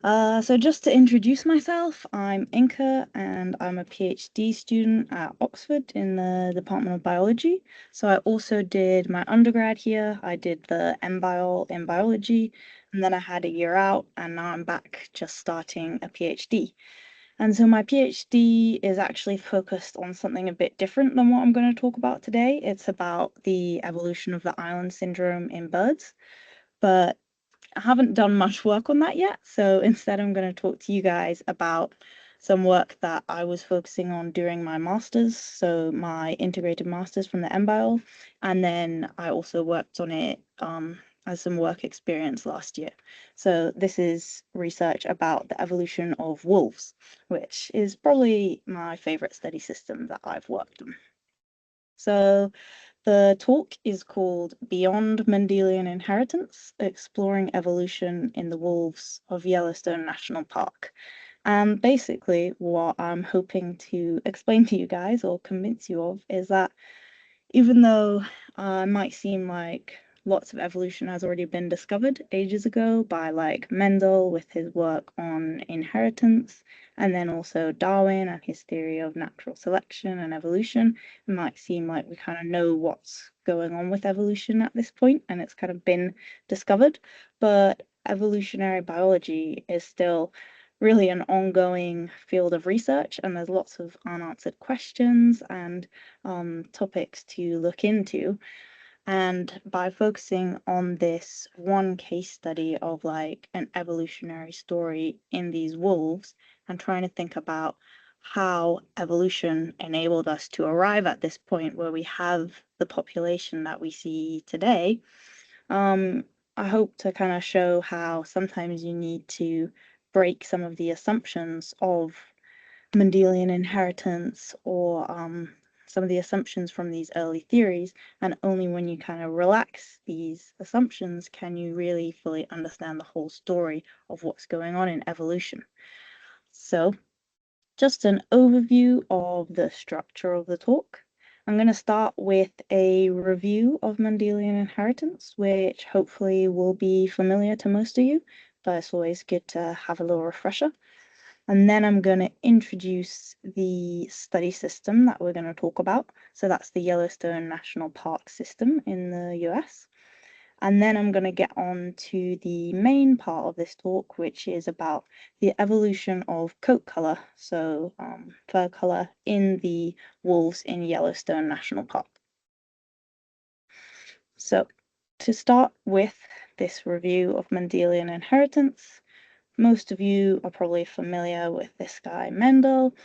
So just to introduce myself, I'm Inka and I'm a PhD student at Oxford in the Department of Biology. So I also did my undergrad here. I did the MBiol in biology, and then I had a year out, and now I'm back just starting a PhD. And so my PhD is actually focused on something a bit different than what I'm going to talk about today. It's about the evolution of the island syndrome in birds. But I haven't done much work on that yet, so instead I'm going to talk to you guys about some work that I was focusing on during my master's, so my integrated master's from the MBiol, and then I also worked on it as some work experience last year. So this is research about the evolution of wolves, which is probably my favorite study system that I've worked on. So the talk is called Beyond Mendelian Inheritance, Exploring Evolution in the Wolves of Yellowstone National Park. And basically, what I'm hoping to explain to you guys or convince you of is that even though it might seem like lots of evolution has already been discovered ages ago by like Mendel with his work on inheritance, and then also Darwin and his theory of natural selection and evolution, it might seem like we kind of know what's going on with evolution at this point and it's kind of been discovered. But evolutionary biology is still really an ongoing field of research, and there's lots of unanswered questions and topics to look into. And by focusing on this one case study of like an evolutionary story in these wolves and trying to think about how evolution enabled us to arrive at this point where we have the population that we see today, I hope to kind of show how sometimes you need to break some of the assumptions of Mendelian inheritance or some of the assumptions from these early theories, and only when you kind of relax these assumptions can you really fully understand the whole story of what's going on in evolution. So, just an overview of the structure of the talk. I'm going to start with a review of Mendelian inheritance, which hopefully will be familiar to most of you, but it's always good to have a little refresher. And then I'm going to introduce the study system that we're going to talk about. So that's the Yellowstone National Park system in the US. And then I'm going to get on to the main part of this talk, which is about the evolution of coat color, so fur color in the wolves in Yellowstone National Park. So to start with this review of Mendelian inheritance, most of you are probably familiar with this guy, Mendel.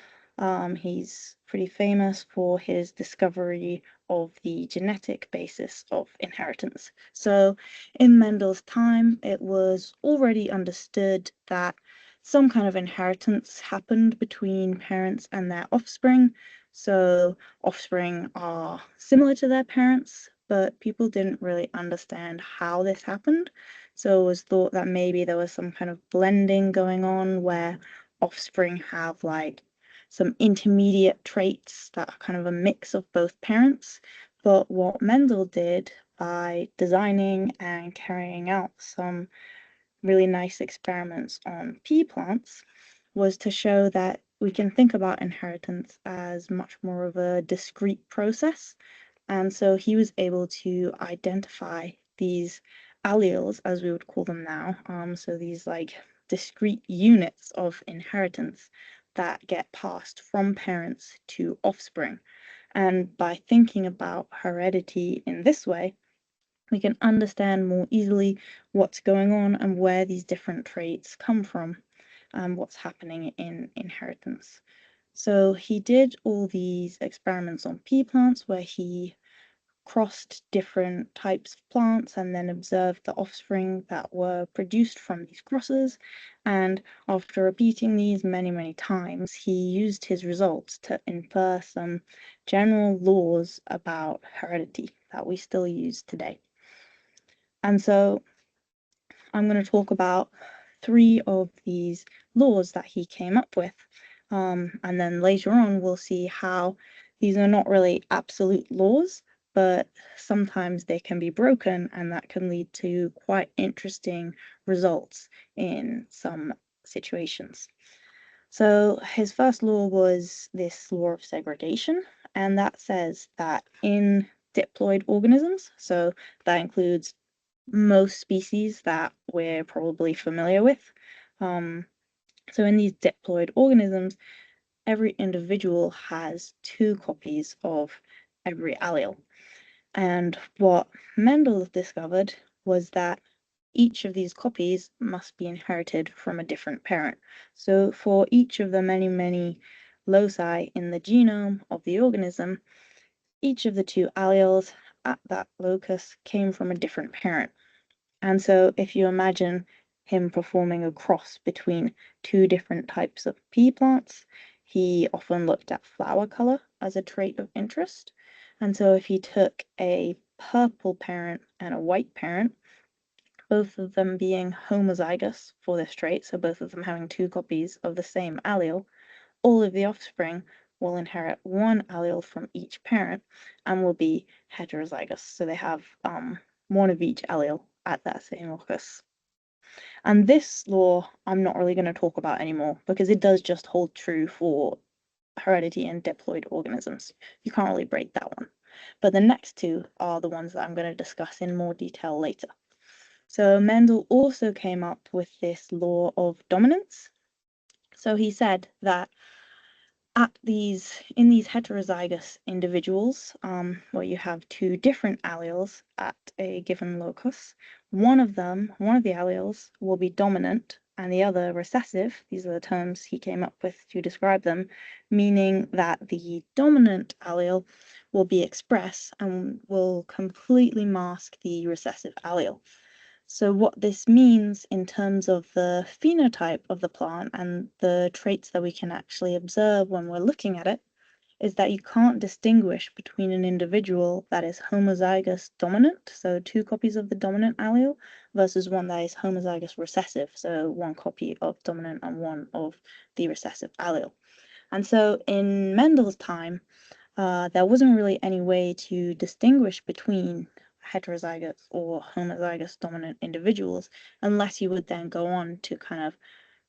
He's pretty famous for his discovery of the genetic basis of inheritance. So in Mendel's time, it was already understood that some kind of inheritance happened between parents and their offspring. So offspring are similar to their parents, but people didn't really understand how this happened. So it was thought that maybe there was some kind of blending going on where offspring have like some intermediate traits that are kind of a mix of both parents. But what Mendel did by designing and carrying out some really nice experiments on pea plants was to show that we can think about inheritance as much more of a discrete process. And so he was able to identify these alleles, as we would call them now, so these like discrete units of inheritance that get passed from parents to offspring. And by thinking about heredity in this way, we can understand more easily what's going on and where these different traits come from and what's happening in inheritance. So he did all these experiments on pea plants where he crossed different types of plants and then observed the offspring that were produced from these crosses. And after repeating these many, many times, he used his results to infer some general laws about heredity that we still use today. And so I'm going to talk about 3 of these laws that he came up with. And then later on, we'll see how these are not really absolute laws, but sometimes they can be broken, and that can lead to quite interesting results in some situations. So his first law was this law of segregation, and that says that in diploid organisms, so that includes most species that we're probably familiar with. So in these diploid organisms, every individual has two copies of every allele. And what Mendel discovered was that each of these copies must be inherited from a different parent. So for each of the many, many loci in the genome of the organism, each of the two alleles at that locus came from a different parent. And so if you imagine him performing a cross between two different types of pea plants, he often looked at flower color as a trait of interest. And so if he took a purple parent and a white parent, both of them being homozygous for this trait, so both of them having two copies of the same allele, all of the offspring will inherit one allele from each parent and will be heterozygous. So they have one of each allele at that same locus. And this law I'm not really going to talk about anymore because it does just hold true for heredity in diploid organisms. You can't really break that one. But the next two are the ones that I'm going to discuss in more detail later. So Mendel also came up with this law of dominance. So he said that in these heterozygous individuals, where you have two different alleles at a given locus, one of the alleles will be dominant and the other recessive. These are the terms he came up with to describe them, meaning that the dominant allele will be expressed and will completely mask the recessive allele. So what this means in terms of the phenotype of the plant and the traits that we can actually observe when we're looking at it is that you can't distinguish between an individual that is homozygous dominant, so two copies of the dominant allele, versus one that is homozygous recessive, so one copy of dominant and one of the recessive allele. And so in Mendel's time, there wasn't really any way to distinguish between heterozygous or homozygous dominant individuals unless you would then go on to kind of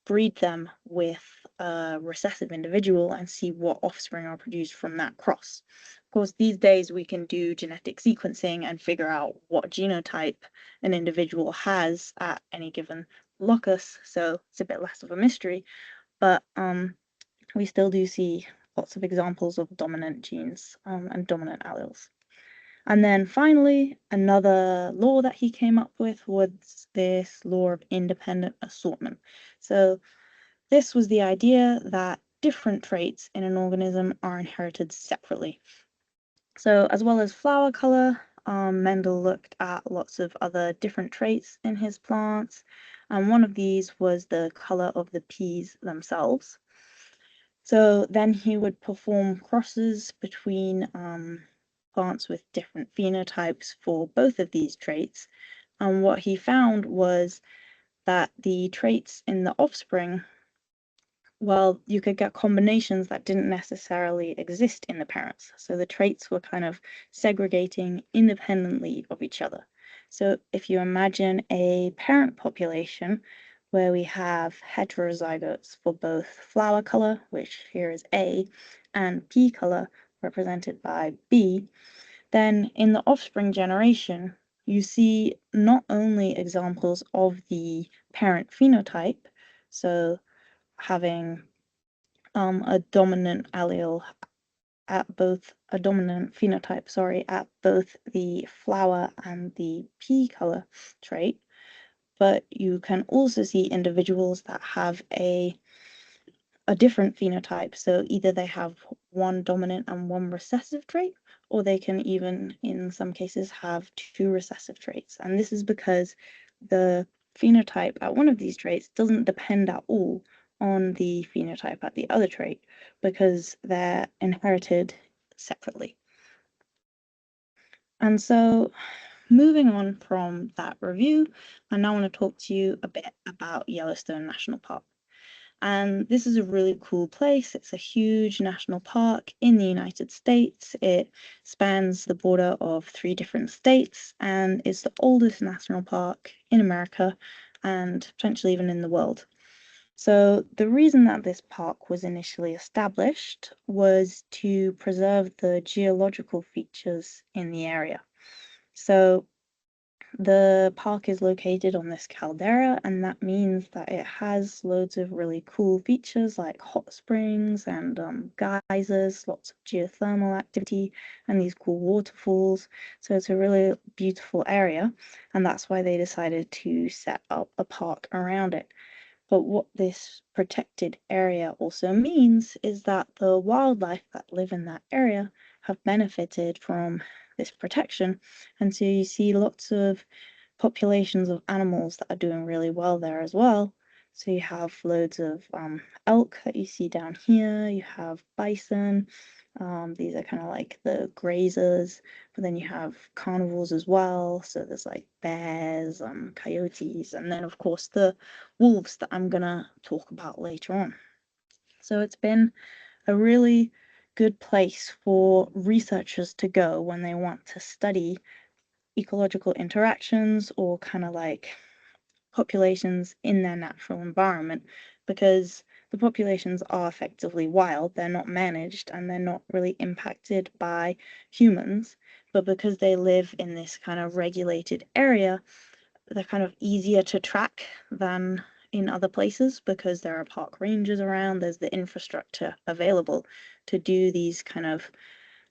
breed them with a recessive individual and see what offspring are produced from that cross. Of course, these days we can do genetic sequencing and figure out what genotype an individual has at any given locus, so it's a bit less of a mystery, but we still do see lots of examples of dominant genes and dominant alleles. And then finally, another law that he came up with was this law of independent assortment. So this was the idea that different traits in an organism are inherited separately. So as well as flower color, Mendel looked at lots of other different traits in his plants, and one of these was the color of the peas themselves. So then he would perform crosses between plants with different phenotypes for both of these traits. And what he found was that the traits in the offspring, well, you could get combinations that didn't necessarily exist in the parents. So the traits were kind of segregating independently of each other. So if you imagine a parent population where we have heterozygotes for both flower color, which here is A, and pea color, represented by B, then in the offspring generation, you see not only examples of the parent phenotype, so having a dominant allele at both a dominant phenotype, sorry, at both the flower and the pea color trait, but you can also see individuals that have a different phenotype. So either they have one dominant and one recessive trait, or they can even, in some cases, have two recessive traits. And this is because the phenotype at one of these traits doesn't depend at all on the phenotype at the other trait because they're inherited separately. And so moving on from that review, I now want to talk to you a bit about Yellowstone National Park. And this is a really cool place. It's a huge national park in the United States. It spans the border of 3 different states and is the oldest national park in America and potentially even in the world. So the reason that this park was initially established was to preserve the geological features in the area. So the park is located on this caldera, and that means that it has loads of really cool features like hot springs and geysers, lots of geothermal activity, and these cool waterfalls. So it's a really beautiful area, and that's why they decided to set up a park around it. But what this protected area also means is that the wildlife that live in that area have benefited from this protection. And so you see lots of populations of animals that are doing really well there as well. So you have loads of elk that you see down here, you have bison. These are kind of like the grazers, but then you have carnivores as well. So there's like bears, coyotes, and then of course the wolves that I'm gonna talk about later on. So it's been a really good place for researchers to go when they want to study ecological interactions or kind of like populations in their natural environment, because the populations are effectively wild, they're not managed, and they're not really impacted by humans. But because they live in this kind of regulated area, they're kind of easier to track than in other places because there are park rangers around, there's the infrastructure available to do these kind of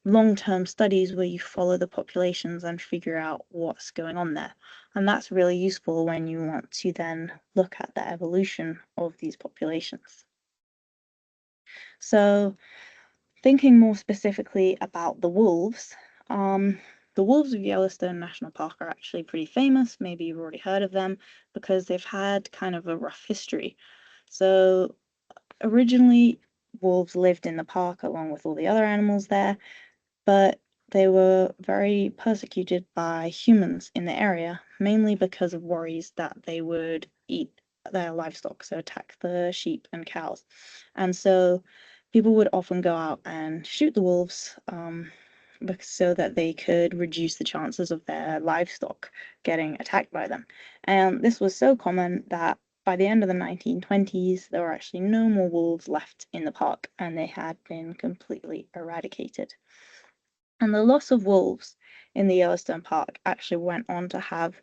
long-term studies where you follow the populations and figure out what's going on there. And that's really useful when you want to then look at the evolution of these populations. So thinking more specifically about the wolves of Yellowstone National Park are actually pretty famous. Maybe you've already heard of them because they've had kind of a rough history. So originally, wolves lived in the park along with all the other animals there, but they were very persecuted by humans in the area, mainly because of worries that they would eat their livestock, so attack the sheep and cows. And so people would often go out and shoot the wolves so that they could reduce the chances of their livestock getting attacked by them. And this was so common that by the end of the 1920s, there were actually no more wolves left in the park, and they had been completely eradicated. And the loss of wolves in the Yellowstone Park actually went on to have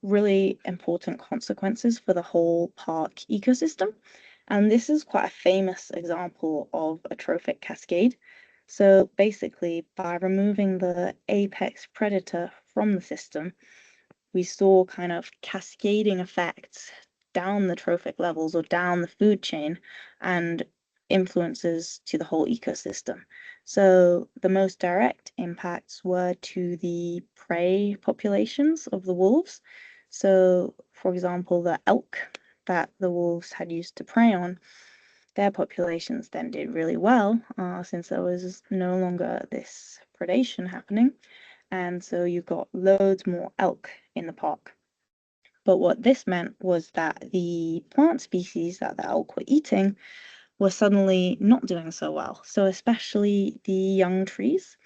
really important consequences for the whole park ecosystem. And this is quite a famous example of a trophic cascade. So basically, by removing the apex predator from the system, we saw kind of cascading effects down the trophic levels or down the food chain and influences to the whole ecosystem. So the most direct impacts were to the prey populations of the wolves. So, for example, the elk that the wolves had used to prey on, their populations then did really well since there was no longer this predation happening. And so you got loads more elk in the park. But what this meant was that the plant species that the elk were eating were suddenly not doing so well. So especially the young trees,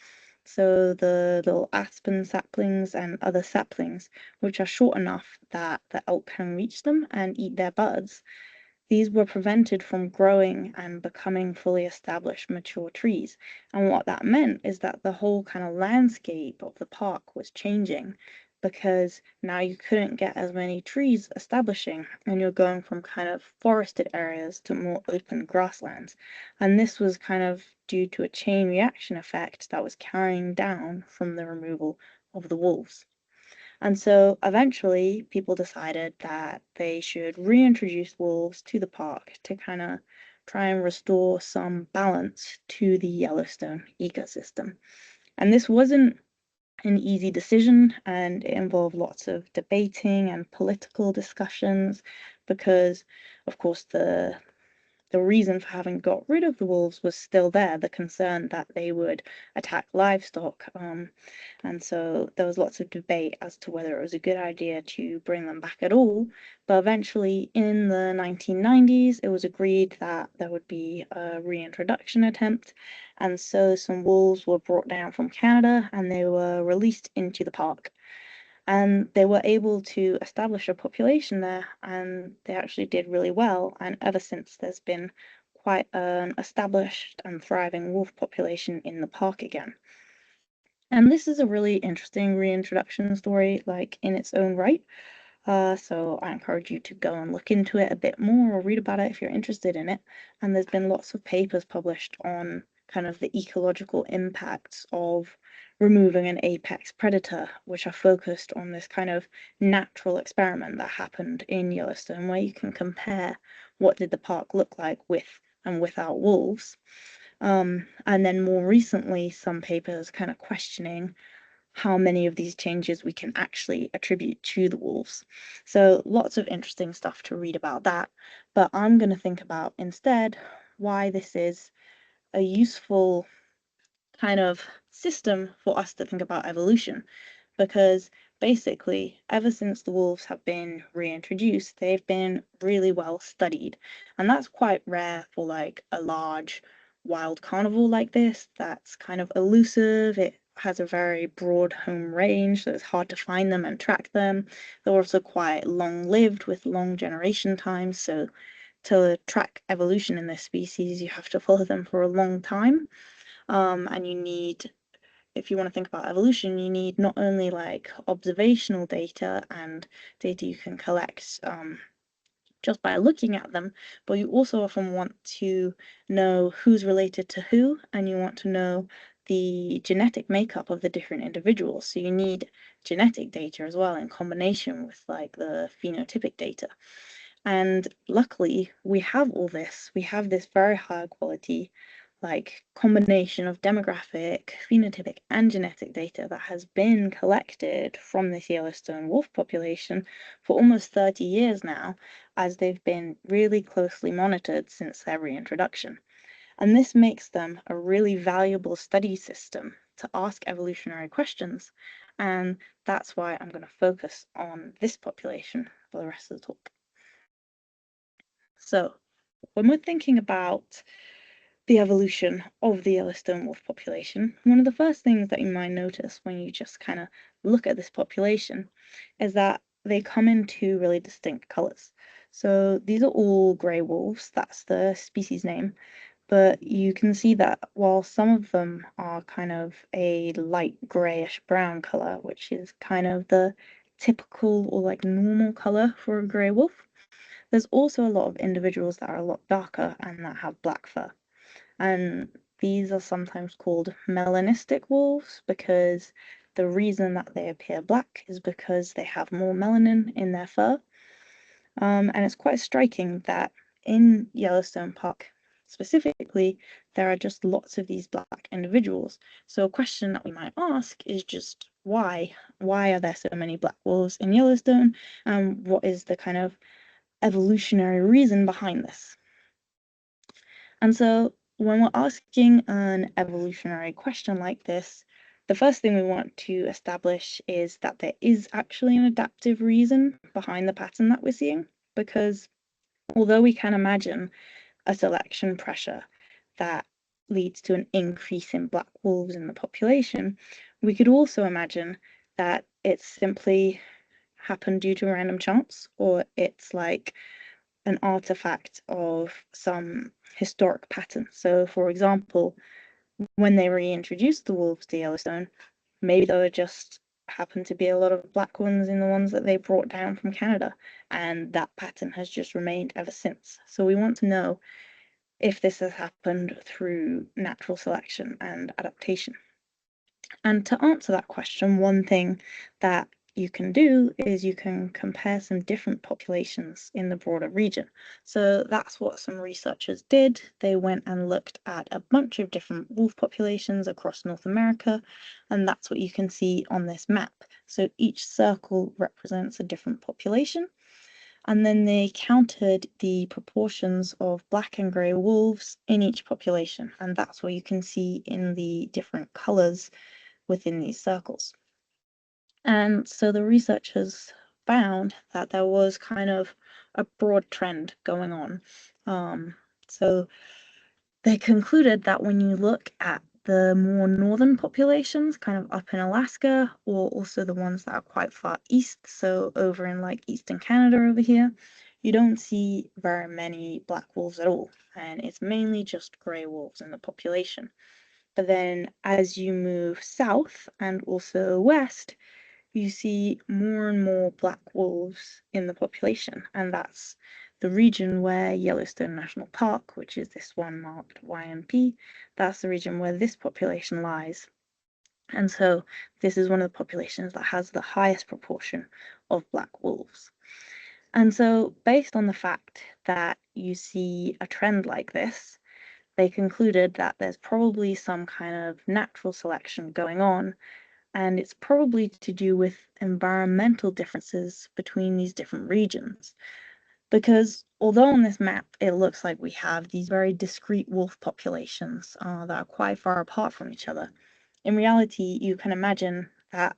so the little aspen saplings and other saplings, which are short enough that the elk can reach them and eat their buds. These were prevented from growing and becoming fully established mature trees. And what that meant is that the whole kind of landscape of the park was changing because now you couldn't get as many trees establishing, and you're going from kind of forested areas to more open grasslands. And this was kind of due to a chain reaction effect that was carrying down from the removal of the wolves. And so eventually people decided that they should reintroduce wolves to the park to kind of try and restore some balance to the Yellowstone ecosystem. And this wasn't an easy decision, and it involved lots of debating and political discussions because, of course, the reason for having got rid of the wolves was still there, the concern that they would attack livestock. And so there was lots of debate as to whether it was a good idea to bring them back at all. But eventually, in the 1990s, it was agreed that there would be a reintroduction attempt. And so some wolves were brought down from Canada and they were released into the park. And they were able to establish a population there, and they actually did really well. And ever since, there's been quite an established and thriving wolf population in the park again. And this is a really interesting reintroduction story, like in its own right. So I encourage you to go and look into it a bit more or read about it if you're interested in it. And there's been lots of papers published on kind of the ecological impacts of removing an apex predator, which are focused on this kind of natural experiment that happened in Yellowstone, where you can compare what did the park look like with and without wolves. And then more recently, some papers kind of questioning how many of these changes we can actually attribute to the wolves. So lots of interesting stuff to read about that. But I'm going to think about instead why this is a useful kind of system for us to think about evolution, because basically, ever since the wolves have been reintroduced, they've been really well studied. And that's quite rare for like a large wild carnivore like this that's kind of elusive. It has a very broad home range, so it's hard to find them and track them. They're also quite long-lived with long generation times, so to track evolution in this species, you have to follow them for a long time. And you need, if you want to think about evolution, you need not only like observational data and data you can collect just by looking at them, but you also often want to know who's related to who, and you want to know the genetic makeup of the different individuals. So you need genetic data as well in combination with like the phenotypic data. And luckily, we have all this. We have this very high quality, like combination of demographic, phenotypic, and genetic data that has been collected from this Yellowstone wolf population for almost 30 years now, as they've been really closely monitored since their reintroduction. And this makes them a really valuable study system to ask evolutionary questions. And that's why I'm going to focus on this population for the rest of the talk. So, when we're thinking about the evolution of the Yellowstone wolf population, one of the first things that you might notice when you just kind of look at this population is that they come in two really distinct colors. So these are all grey wolves, that's the species name, but you can see that while some of them are kind of a light greyish brown color, which is kind of the typical or like normal color for a grey wolf, there's also a lot of individuals that are a lot darker and that have black fur. And these are sometimes called melanistic wolves because the reason that they appear black is because they have more melanin in their fur. And it's quite striking that in Yellowstone Park specifically, there are just lots of these black individuals. So a question that we might ask is just why? Why are there so many black wolves in Yellowstone? And what is the kind of evolutionary reason behind this? And so when we're asking an evolutionary question like this, the first thing we want to establish is that there is actually an adaptive reason behind the pattern that we're seeing, because although we can imagine a selection pressure that leads to an increase in black wolves in the population, we could also imagine that it's simply happened due to random chance, or it's like an artifact of some historic pattern. So, for example, when they reintroduced the wolves to Yellowstone, maybe there were just happened to be a lot of black ones in the ones that they brought down from Canada, and that pattern has just remained ever since. So we want to know if this has happened through natural selection and adaptation. And to answer that question, one thing that you can do is you can compare some different populations in the broader region. So that's what some researchers did. They went and looked at a bunch of different wolf populations across North America, and that's what you can see on this map. So each circle represents a different population. And then they counted the proportions of black and grey wolves in each population. And that's what you can see in the different colours within these circles. And so the researchers found that there was kind of a broad trend going on. So they concluded that when you look at the more northern populations, kind of up in Alaska, or also the ones that are quite far east, so over in like eastern Canada over here, you don't see very many black wolves at all, and it's mainly just grey wolves in the population. But then as you move south and also west, you see more and more black wolves in the population, and that's the region where Yellowstone National Park, which is this one marked YNP, that's the region where this population lies. And so this is one of the populations that has the highest proportion of black wolves. And so based on the fact that you see a trend like this, they concluded that there's probably some kind of natural selection going on, and it's probably to do with environmental differences between these different regions. Because although on this map it looks like we have these very discrete wolf populations that are quite far apart from each other, in reality you can imagine that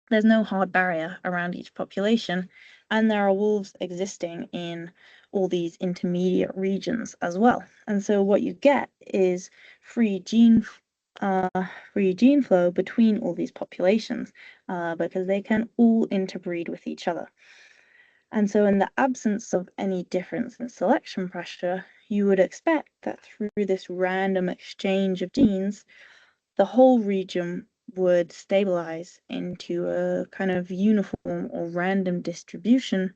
there's no hard barrier around each population, and there are wolves existing in all these intermediate regions as well. And so what you get is free gene free gene flow between all these populations because they can all interbreed with each other. And so in the absence of any difference in selection pressure, you would expect that through this random exchange of genes, the whole region would stabilize into a kind of uniform or random distribution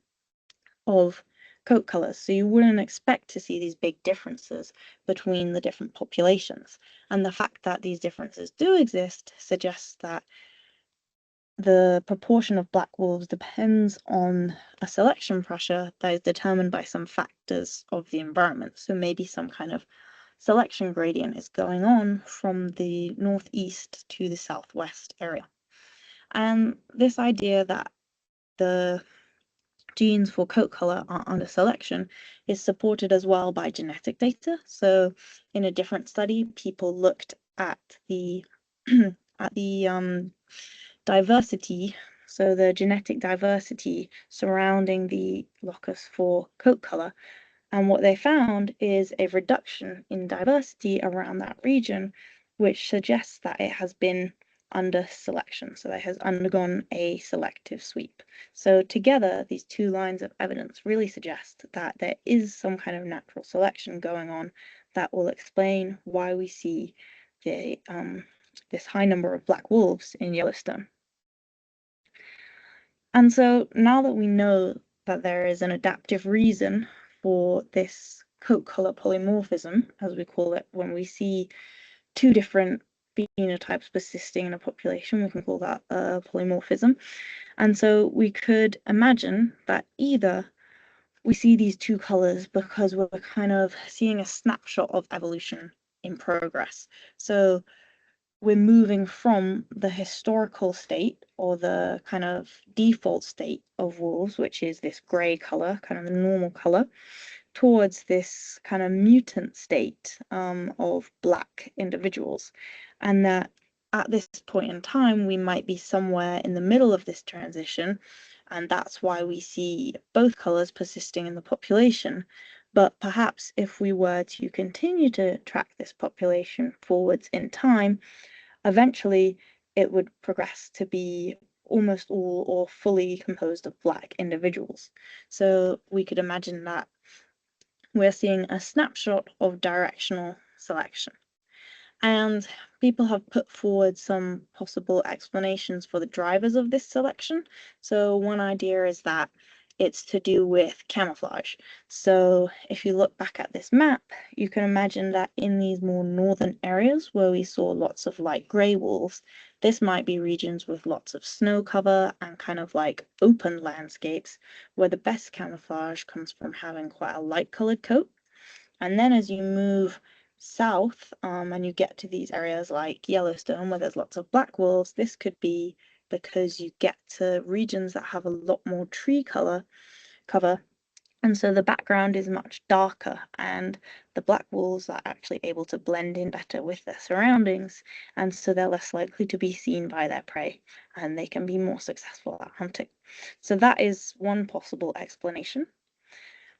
of coat colors. So you wouldn't expect to see these big differences between the different populations. And the fact that these differences do exist suggests that the proportion of black wolves depends on a selection pressure that is determined by some factors of the environment. So maybe some kind of selection gradient is going on from the northeast to the southwest area. And this idea that the genes for coat color are under selection is supported as well by genetic data. So in a different study, people looked at the at the diversity, so the genetic diversity surrounding the locus for coat color. And what they found is a reduction in diversity around that region, which suggests that it has been under selection. So it has undergone a selective sweep. So together, these two lines of evidence really suggest that there is some kind of natural selection going on that will explain why we see the this high number of black wolves in Yellowstone. And so now that we know that there is an adaptive reason for this coat color polymorphism, as we call it, when we see two different phenotypes persisting in a population, we can call that a polymorphism. And so we could imagine that either we see these two colors because we're kind of seeing a snapshot of evolution in progress. So we're moving from the historical state or the kind of default state of wolves, which is this gray color, kind of the normal color, towards this kind of mutant state of black individuals. And that at this point in time, we might be somewhere in the middle of this transition. And that's why we see both colors persisting in the population. But perhaps if we were to continue to track this population forwards in time, eventually it would progress to be almost all or fully composed of black individuals. So we could imagine that we're seeing a snapshot of directional selection. And people have put forward some possible explanations for the drivers of this selection. So one idea is that it's to do with camouflage. So if you look back at this map, you can imagine that in these more northern areas where we saw lots of light grey wolves, this might be regions with lots of snow cover and kind of like open landscapes where the best camouflage comes from having quite a light colored coat. And then as you move south and you get to these areas like Yellowstone where there's lots of black wolves, this could be because you get to regions that have a lot more tree cover, and so the background is much darker, and the black wolves are actually able to blend in better with their surroundings, and so they're less likely to be seen by their prey, and they can be more successful at hunting. So that is one possible explanation.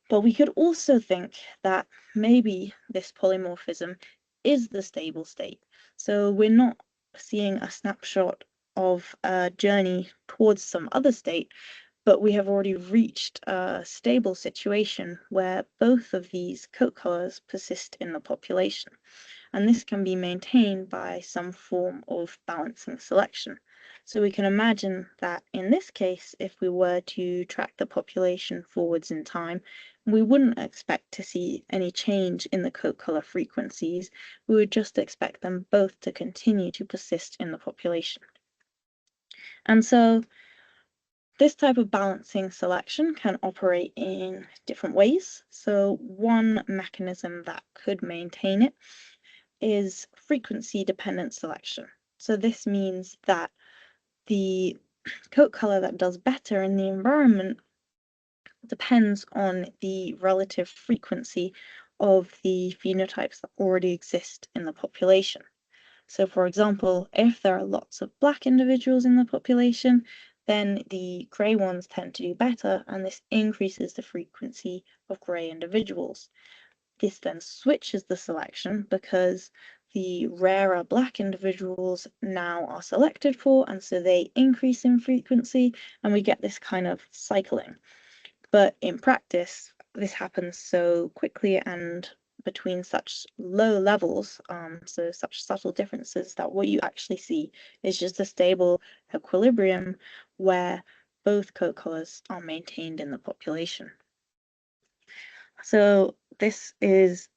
But we could also think that maybe this polymorphism is the stable state. So we're not seeing a snapshot of a journey towards some other state, but we have already reached a stable situation where both of these coat colors persist in the population. And this can be maintained by some form of balancing selection. So we can imagine that in this case, if we were to track the population forwards in time, we wouldn't expect to see any change in the coat color frequencies. We would just expect them both to continue to persist in the population. And so this type of balancing selection can operate in different ways. So one mechanism that could maintain it is frequency-dependent selection. So this means that the coat color that does better in the environment depends on the relative frequency of the phenotypes that already exist in the population. So for example, if there are lots of black individuals in the population, then the grey ones tend to do better, and this increases the frequency of grey individuals. This then switches the selection because the rarer black individuals now are selected for, and so they increase in frequency, and we get this kind of cycling. But in practice, this happens so quickly and between such low levels, so such subtle differences, that what you actually see is just a stable equilibrium where both coat colors are maintained in the population. So this is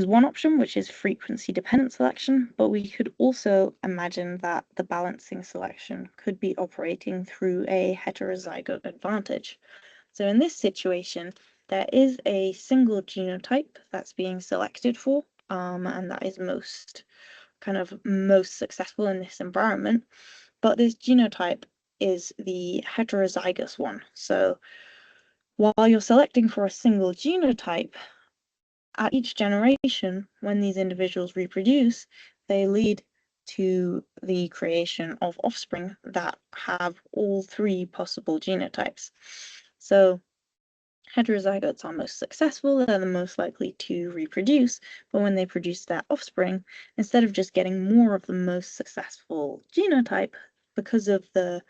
one option, which is frequency-dependent selection, but we could also imagine that the balancing selection could be operating through a heterozygote advantage. So in this situation, there is a single genotype that's being selected for, and that is most successful in this environment. But this genotype is the heterozygous one. So while you're selecting for a single genotype, at each generation, when these individuals reproduce, they lead to the creation of offspring that have all three possible genotypes. So heterozygotes are most successful, they're the most likely to reproduce, but when they produce their offspring, instead of just getting more of the most successful genotype, because of the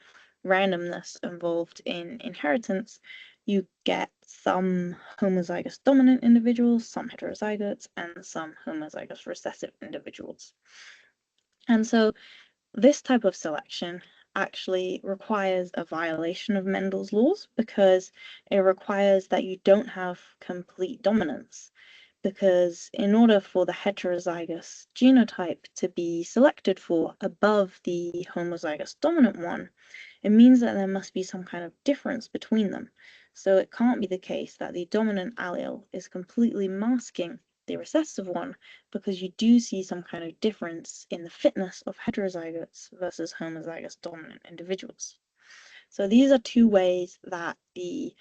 randomness involved in inheritance, you get some homozygous dominant individuals, some heterozygotes, and some homozygous recessive individuals. And so this type of selection actually requires a violation of Mendel's laws because it requires that you don't have complete dominance. Because in order for the heterozygous genotype to be selected for above the homozygous dominant one, it means that there must be some kind of difference between them. So it can't be the case that the dominant allele is completely masking the recessive one, because you do see some kind of difference in the fitness of heterozygotes versus homozygous dominant individuals. So these are two ways that the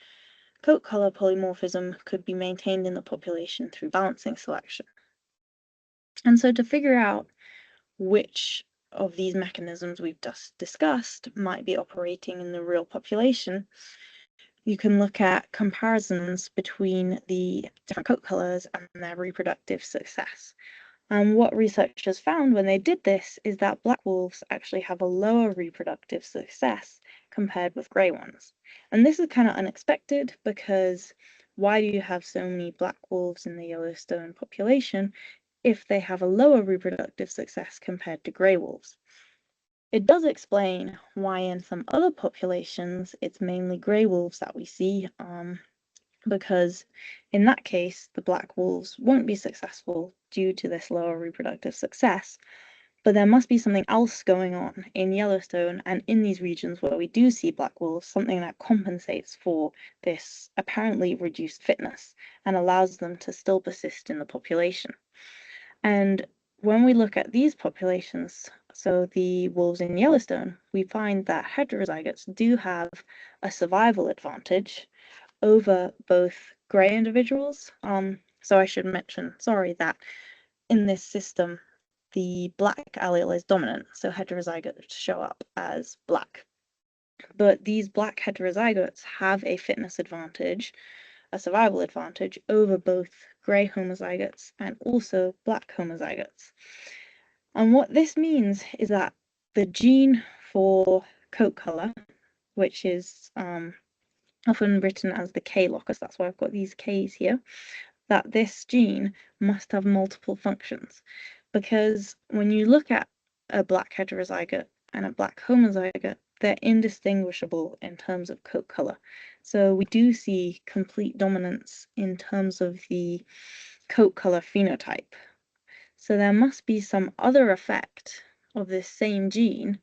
coat color polymorphism could be maintained in the population through balancing selection. And so to figure out which of these mechanisms we've just discussed might be operating in the real population, you can look at comparisons between the different coat colors and their reproductive success. And what researchers found when they did this is that black wolves actually have a lower reproductive success compared with grey ones. And this is kind of unexpected because why do you have so many black wolves in the Yellowstone population if they have a lower reproductive success compared to grey wolves? It does explain why in some other populations it's mainly grey wolves that we see, because in that case the black wolves won't be successful due to this lower reproductive success. But there must be something else going on in Yellowstone and in these regions where we do see black wolves, something that compensates for this apparently reduced fitness and allows them to still persist in the population. And when we look at these populations, so the wolves in Yellowstone, we find that heterozygotes do have a survival advantage over both grey individuals. So I should mention, sorry, that in this system, the black allele is dominant, so heterozygotes show up as black. But these black heterozygotes have a fitness advantage a survival advantage over both grey homozygotes and also black homozygotes. And what this means is that the gene for coat color, which is often written as the K locus, that's why I've got these Ks here, that this gene must have multiple functions. Because when you look at a black heterozygote and a black homozygote, they're indistinguishable in terms of coat color. So we do see complete dominance in terms of the coat color phenotype. So there must be some other effect of this same gene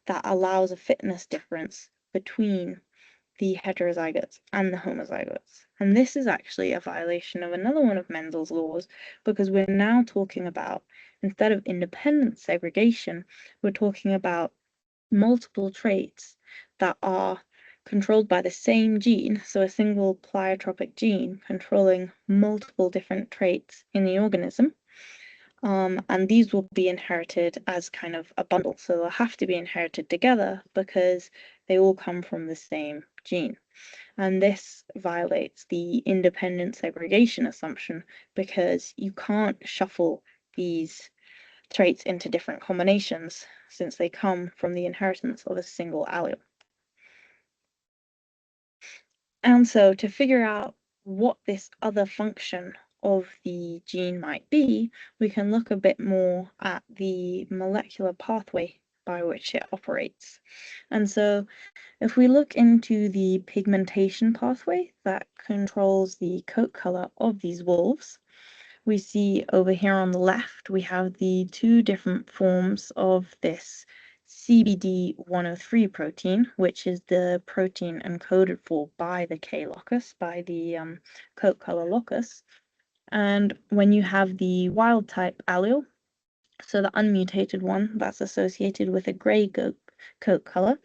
that allows a fitness difference between the heterozygotes and the homozygotes. And this is actually a violation of another one of Mendel's laws, because we're now talking about, instead of independent segregation, we're talking about multiple traits that are controlled by the same gene, so a single pleiotropic gene controlling multiple different traits in the organism. And these will be inherited as kind of a bundle. So they'll have to be inherited together because they all come from the same gene. And this violates the independent segregation assumption because you can't shuffle these traits into different combinations since they come from the inheritance of a single allele. And so to figure out what this other function of the gene might be, we can look a bit more at the molecular pathway by which it operates. And so if we look into the pigmentation pathway that controls the coat color of these wolves, we see over here on the left, we have the two different forms of this CBD103 protein, which is the protein encoded for by the K locus, by the coat color locus. And when you have the wild type allele, so the unmutated one that's associated with a gray coat color,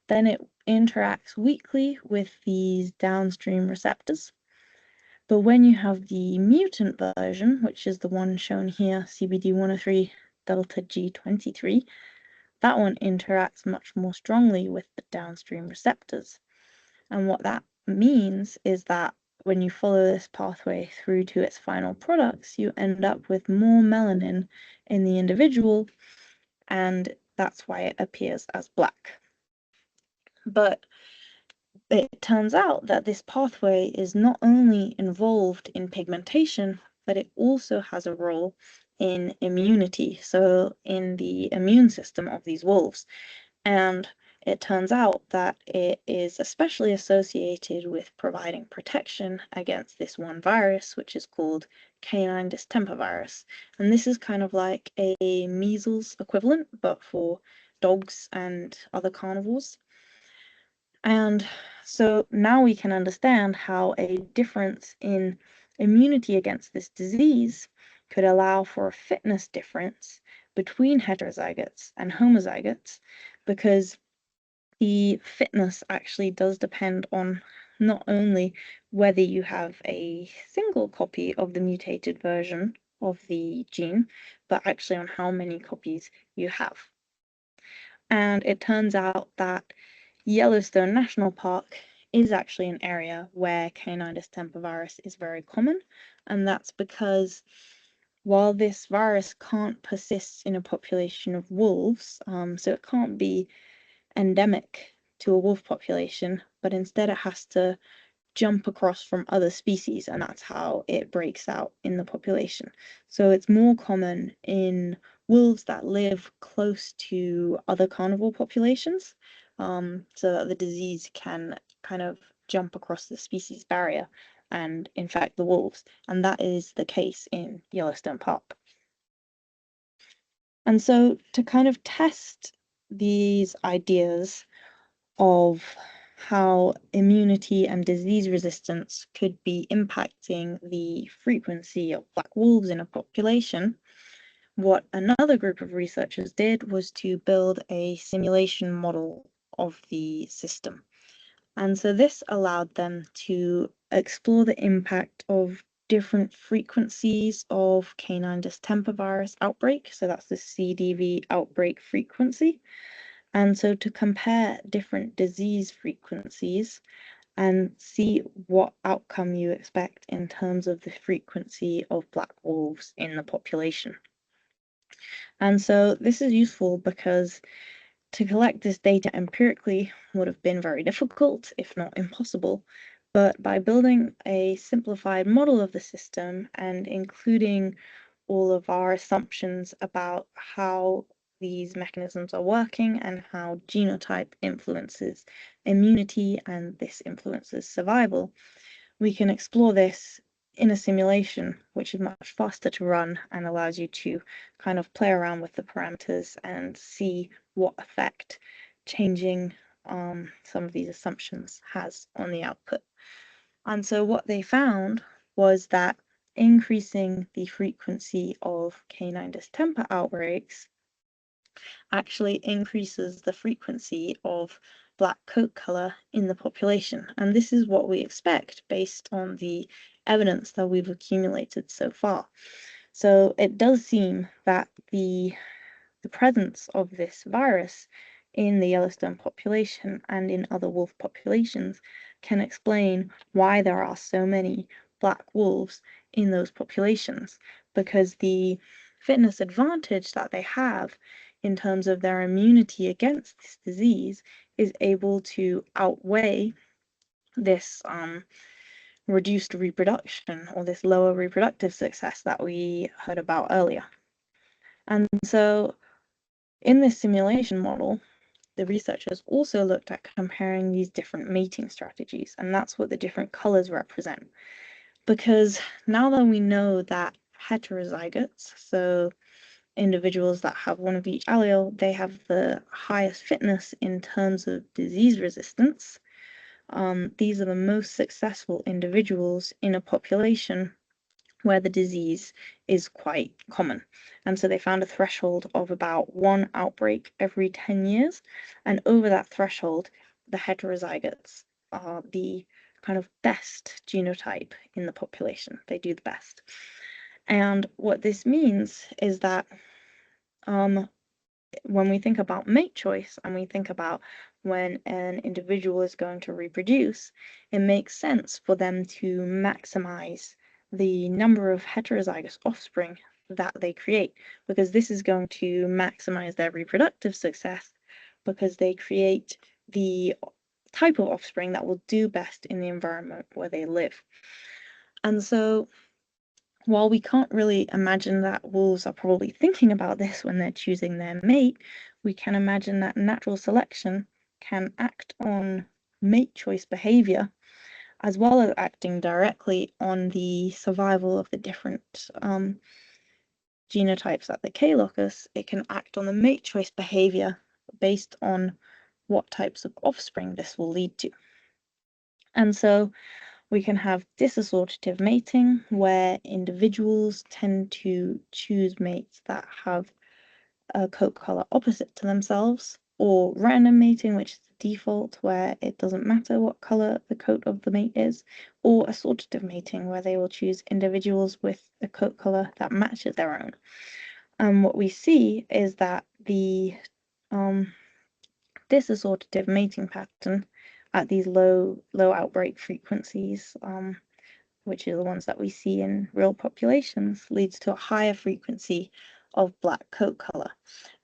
then it interacts weakly with these downstream receptors. But when you have the mutant version, which is the one shown here, CBD103 delta G23, that one interacts much more strongly with the downstream receptors. And what that means is that when you follow this pathway through to its final products, you end up with more melanin in the individual, and that's why it appears as black. But it turns out that this pathway is not only involved in pigmentation, but it also has a role in immunity, so in the immune system of these wolves. And it turns out that it is especially associated with providing protection against this one virus, which is called canine distemper virus. And this is kind of like a measles equivalent, but for dogs and other carnivores. And so now we can understand how a difference in immunity against this disease could allow for a fitness difference between heterozygotes and homozygotes, because the fitness actually does depend on not only whether you have a single copy of the mutated version of the gene, but actually on how many copies you have. And it turns out that Yellowstone National Park is actually an area where canine distemper virus is very common, and that's because while this virus can't persist in a population of wolves, so it can't be endemic to a wolf population, but instead it has to jump across from other species, and that's how it breaks out in the population. So it's more common in wolves that live close to other carnivore populations, so that the disease can kind of jump across the species barrier and infect the wolves. And that is the case in Yellowstone Park. And so to kind of test these ideas of how immunity and disease resistance could be impacting the frequency of black wolves in a population, what another group of researchers did was to build a simulation model of the system. And so this allowed them to explore the impact of different frequencies of canine distemper virus outbreak. So that's the CDV outbreak frequency. And so to compare different disease frequencies and see what outcome you expect in terms of the frequency of black wolves in the population. And so this is useful because to collect this data empirically would have been very difficult, if not impossible. But by building a simplified model of the system and including all of our assumptions about how these mechanisms are working and how genotype influences immunity and this influences survival, we can explore this in a simulation, which is much faster to run and allows you to kind of play around with the parameters and see what effect changing some of these assumptions has on the output. And so what they found was that increasing the frequency of canine distemper outbreaks actually increases the frequency of black coat color in the population. And this is what we expect based on the evidence that we've accumulated so far. So it does seem that the presence of this virus in the Yellowstone population and in other wolf populations can explain why there are so many black wolves in those populations, because the fitness advantage that they have in terms of their immunity against this disease is able to outweigh this reduced reproduction or this lower reproductive success that we heard about earlier. And so in this simulation model, the researchers also looked at comparing these different mating strategies, and that's what the different colors represent. Because now that we know that heterozygotes, so individuals that have one of each allele, they have the highest fitness in terms of disease resistance. These are the most successful individuals in a population where the disease is quite common. And so they found a threshold of about 1 outbreak every 10 years. And over that threshold, the heterozygotes are the kind of best genotype in the population. They do the best. And what this means is that when we think about mate choice and we think about when an individual is going to reproduce, it makes sense for them to maximize the number of heterozygous offspring that they create, because this is going to maximize their reproductive success because they create the type of offspring that will do best in the environment where they live. And so while we can't really imagine that wolves are probably thinking about this when they're choosing their mate, we can imagine that natural selection can act on mate choice behavior as well as acting directly on the survival of the different genotypes at the K locus. It can act on the mate choice behavior based on what types of offspring this will lead to. And so we can have disassortative mating, where individuals tend to choose mates that have a coat color opposite to themselves, or random mating, which is the default, where it doesn't matter what color the coat of the mate is, or assortative mating, where they will choose individuals with a coat color that matches their own. And what we see is that the disassortative mating pattern at these low outbreak frequencies, which are the ones that we see in real populations, leads to a higher frequency of black coat color.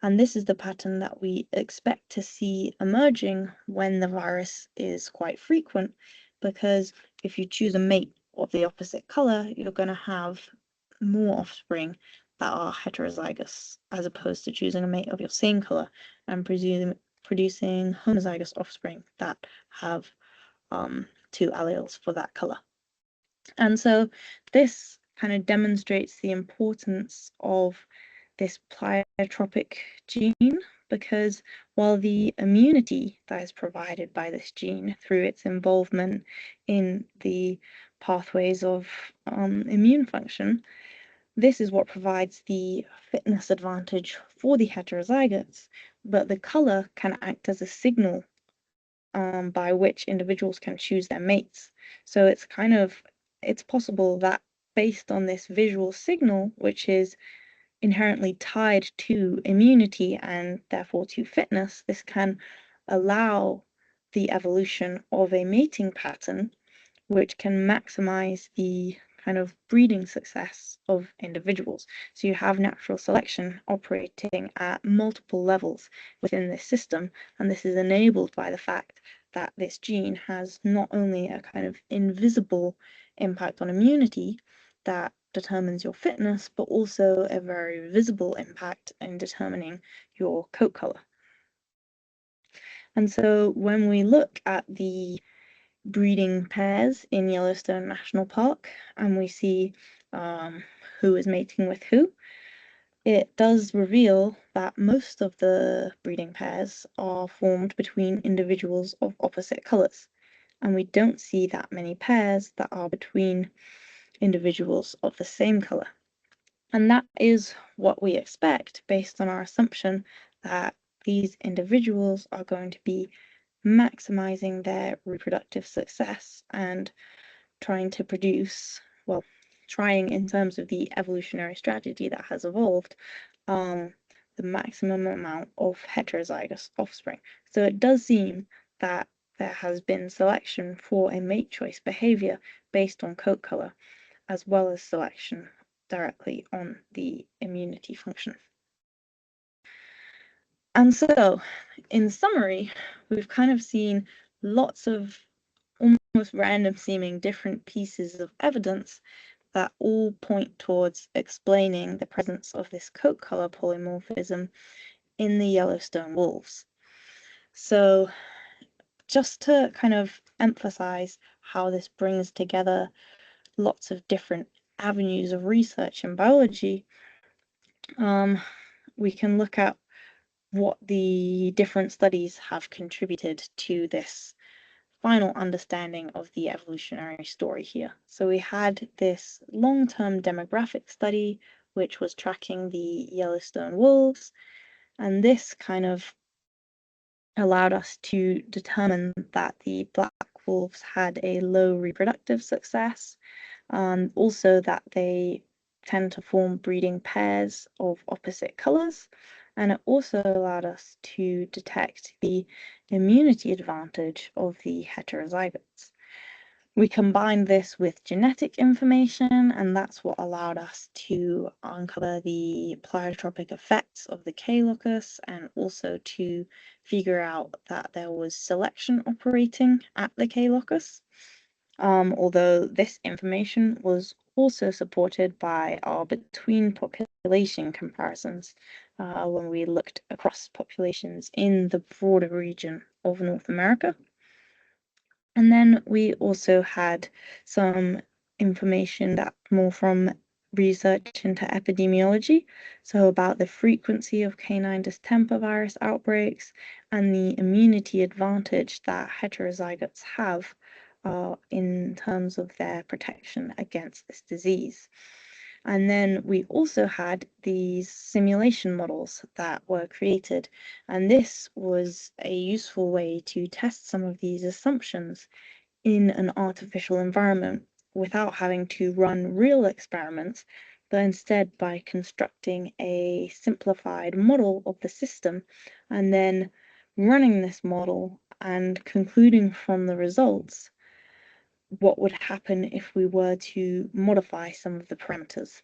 And this is the pattern that we expect to see emerging when the virus is quite frequent, because if you choose a mate of the opposite color, you're going to have more offspring that are heterozygous, as opposed to choosing a mate of your same color and producing homozygous offspring that have 2 alleles for that color. And so this kind of demonstrates the importance of this pleiotropic gene, because while the immunity that is provided by this gene through its involvement in the pathways of immune function, this is what provides the fitness advantage for the heterozygotes, but the color can act as a signal by which individuals can choose their mates. So it's possible that based on this visual signal, which is inherently tied to immunity and therefore to fitness, this can allow the evolution of a mating pattern which can maximize the kind of breeding success of individuals. So you have natural selection operating at multiple levels within this system, and this is enabled by the fact that this gene has not only a kind of invisible impact on immunity that determines your fitness, but also a very visible impact in determining your coat color. And so when we look at the breeding pairs in Yellowstone National Park and we see who is mating with who, it does reveal that most of the breeding pairs are formed between individuals of opposite colors. And we don't see that many pairs that are between individuals of the same color. And that is what we expect based on our assumption that these individuals are going to be maximizing their reproductive success and trying to produce, well, trying in terms of the evolutionary strategy that has evolved, the maximum amount of heterozygous offspring. So it does seem that there has been selection for a mate choice behavior based on coat color, as well as selection directly on the immunity function. And so, in summary, we've kind of seen lots of almost random seeming different pieces of evidence that all point towards explaining the presence of this coat color polymorphism in the Yellowstone wolves. So just to kind of emphasize how this brings together lots of different avenues of research in biology, we can look at what the different studies have contributed to this final understanding of the evolutionary story here. So we had this long-term demographic study, which was tracking the Yellowstone wolves, and this kind of allowed us to determine that the black wolves had a low reproductive success, also that they tend to form breeding pairs of opposite colors, and it also allowed us to detect the immunity advantage of the heterozygotes. We combined this with genetic information, and that's what allowed us to uncover the pleiotropic effects of the K-locus and also to figure out that there was selection operating at the K-locus. Although this information was also supported by our between population comparisons when we looked across populations in the broader region of North America. And then we also had some information that more from research into epidemiology, so about the frequency of canine distemper virus outbreaks and the immunity advantage that heterozygotes have in terms of their protection against this disease. And then we also had these simulation models that were created, and this was a useful way to test some of these assumptions in an artificial environment without having to run real experiments, but instead by constructing a simplified model of the system and then running this model and concluding from the results what would happen if we were to modify some of the parameters.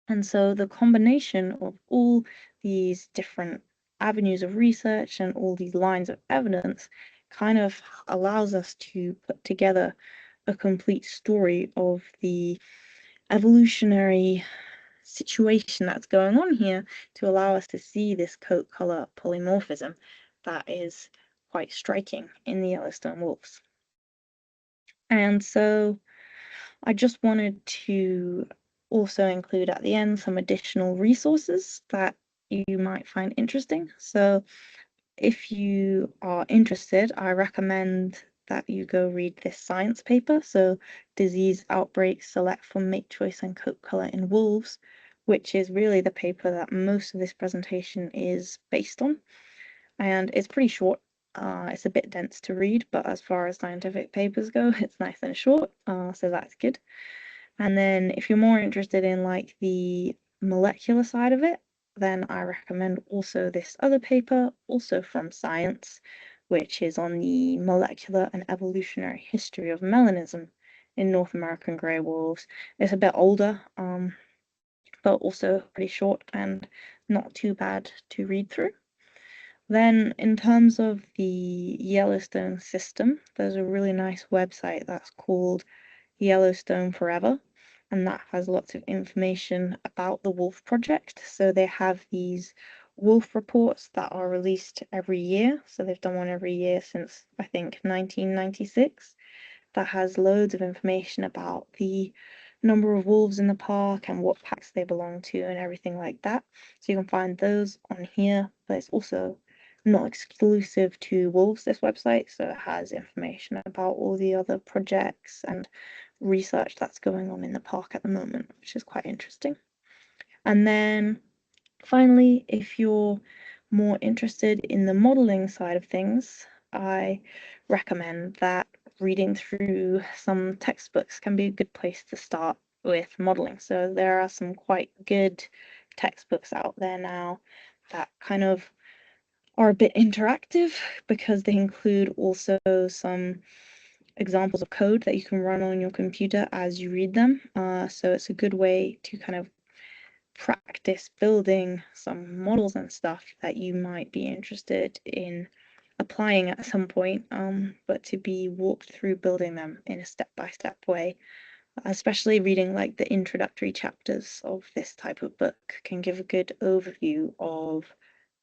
And so the combination of all these different avenues of research and all these lines of evidence kind of allows us to put together a complete story of the evolutionary situation that's going on here to allow us to see this coat color polymorphism that is quite striking in the Yellowstone wolves. And so I just wanted to also include at the end some additional resources that you might find interesting. So if you are interested, I recommend that you go read this science paper. So disease outbreaks select for mate choice and coat color in wolves, which is really the paper that most of this presentation is based on. And it's pretty short. It's a bit dense to read, but as far as scientific papers go, it's nice and short, so that's good. And then if you're more interested in like the molecular side of it, then I recommend also this other paper, also from Science, which is on the molecular and evolutionary history of melanism in North American grey wolves. It's a bit older, but also pretty short and not too bad to read through. Then, in terms of the Yellowstone system, there's a really nice website that's called Yellowstone Forever, and that has lots of information about the Wolf Project. So they have these wolf reports that are released every year. So they've done one every year since I think 1996. That has loads of information about the number of wolves in the park and what packs they belong to and everything like that. So you can find those on here, but it's also not exclusive to wolves, this website, so it has information about all the other projects and research that's going on in the park at the moment, which is quite interesting. And then finally, if you're more interested in the modeling side of things, I recommend that reading through some textbooks can be a good place to start with modeling. So there are some quite good textbooks out there now that kind of are a bit interactive because they include also some examples of code that you can run on your computer as you read them. So it's a good way to kind of practice building some models and stuff that you might be interested in applying at some point, but to be walked through building them in a step-by-step way. Especially reading like the introductory chapters of this type of book can give a good overview of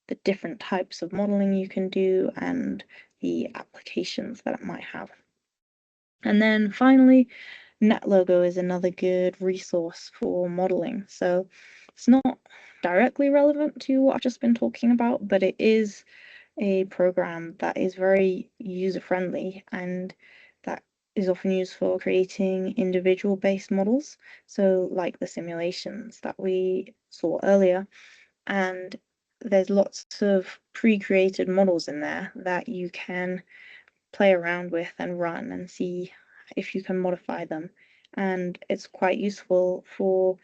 the different types of modeling you can do and the applications that it might have. And then finally, NetLogo is another good resource for modeling. So it's not directly relevant to what I've just been talking about, but it is a program that is very user-friendly and that is often used for creating individual-based models. So like the simulations that we saw earlier. And there's lots of pre-created models in there that you can play around with and run and see if you can modify them. And it's quite useful for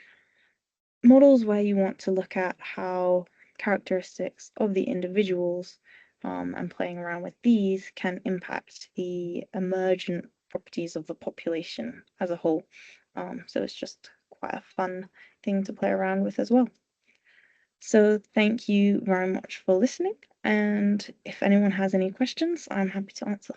models where you want to look at how characteristics of the individuals and playing around with these can impact the emergent properties of the population as a whole. So it's just quite a fun thing to play around with as well. So thank you very much for listening, and if anyone has any questions, I'm happy to answer.